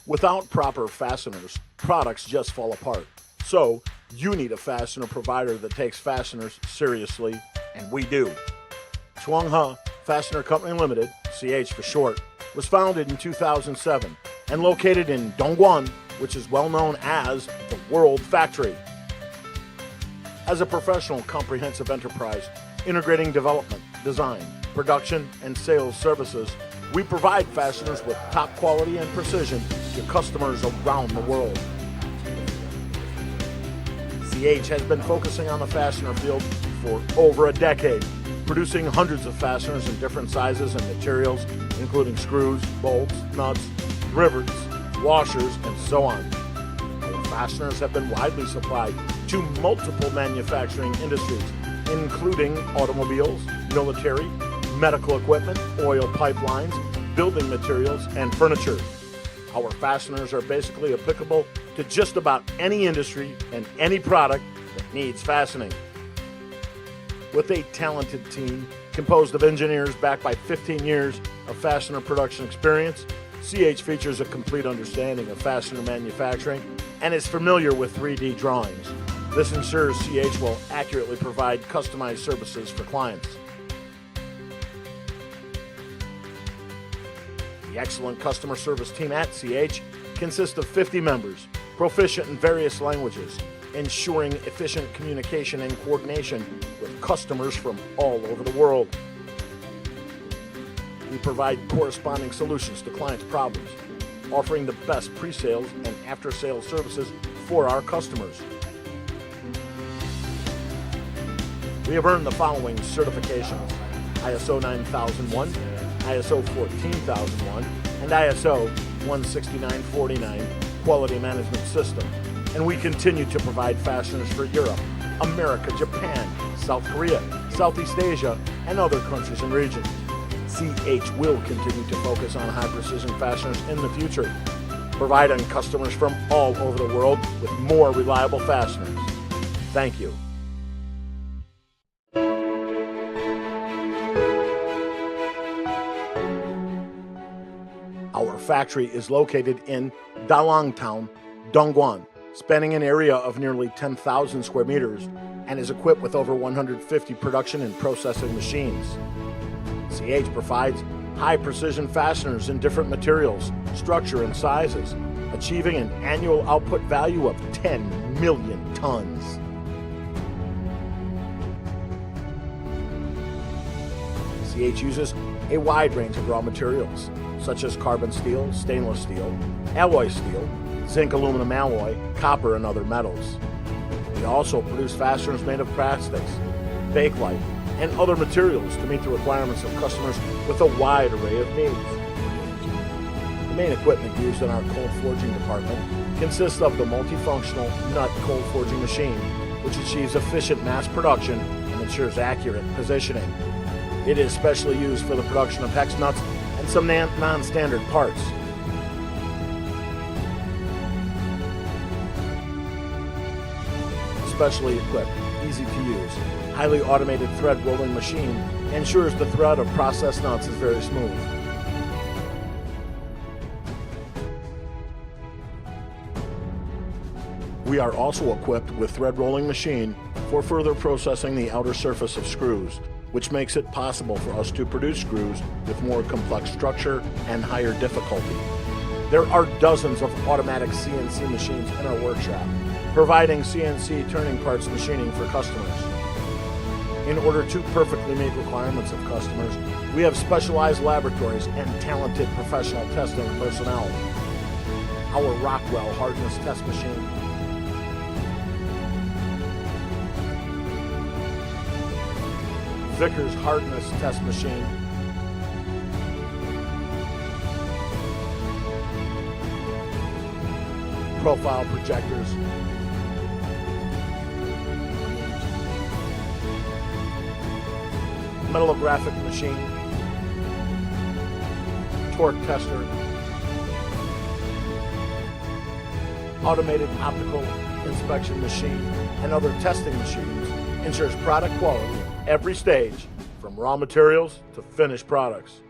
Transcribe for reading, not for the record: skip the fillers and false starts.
Without proper fasteners, products just fall apart. So, you need a fastener provider that takes fasteners seriously, and we do. Chuang Fastener Company Limited, CH for short, was founded in 2007 and located in Dongguan, which is well known as the World Factory. As a professional, comprehensive enterprise, integrating development, design, production, and sales services, we provide fasteners with top quality and precision to customers around the world. CH has been focusing on the fastener field for over a decade, producing hundreds of fasteners in different sizes and materials, including screws, bolts, nuts, rivets, washers, and so on. Our fasteners have been widely supplied to multiple manufacturing industries, including automobiles, military, medical equipment, oil pipelines, building materials, and furniture. Our fasteners are basically applicable to just about any industry and any product that needs fastening. With a talented team composed of engineers backed by 15 years of fastener production experience, CH features a complete understanding of fastener manufacturing and is familiar with 3D drawings. This ensures CH will accurately provide customized services for clients. The excellent customer service team at CH consists of 50 members, proficient in various languages, ensuring efficient communication and coordination with customers from all over the world. We provide corresponding solutions to clients' problems, offering the best pre-sales and after-sales services for our customers. We have earned the following certifications: ISO 9001, ISO 14001, and ISO 16949 Quality Management System. And we continue to provide fasteners for Europe, America, Japan, South Korea, Southeast Asia, and other countries and regions. CH will continue to focus on high-precision fasteners in the future, providing customers from all over the world with more reliable fasteners. Thank you. Our factory is located in Dalong Town, Dongguan, spanning an area of nearly 10,000 square meters, and is equipped with over 150 production and processing machines. CH provides high-precision fasteners in different materials, structure, and sizes, achieving an annual output value of 10 million tons. CH uses a wide range of raw materials, such as carbon steel, stainless steel, alloy steel, zinc aluminum alloy, copper, and other metals. We also produce fasteners made of plastics, bakelite, and other materials to meet the requirements of customers with a wide array of needs. The main equipment used in our cold forging department consists of the multifunctional nut cold forging machine, which achieves efficient mass production and ensures accurate positioning. It is specially used for the production of hex nuts and some non-standard parts. Specially equipped, easy to use, highly automated thread rolling machine ensures the thread of processed nuts is very smooth. We are also equipped with thread rolling machine for further processing the outer surface of screws, which makes it possible for us to produce screws with more complex structure and higher difficulty. There are dozens of automatic CNC machines in our workshop, providing CNC turning parts machining for customers. In order to perfectly meet requirements of customers, we have specialized laboratories and talented professional testing personnel. Our Rockwell hardness test machine, Vickers hardness test machine, profile projectors, metallographic machine, torque tester, automated optical inspection machine, and other testing machines ensures product quality every stage, from raw materials to finished products.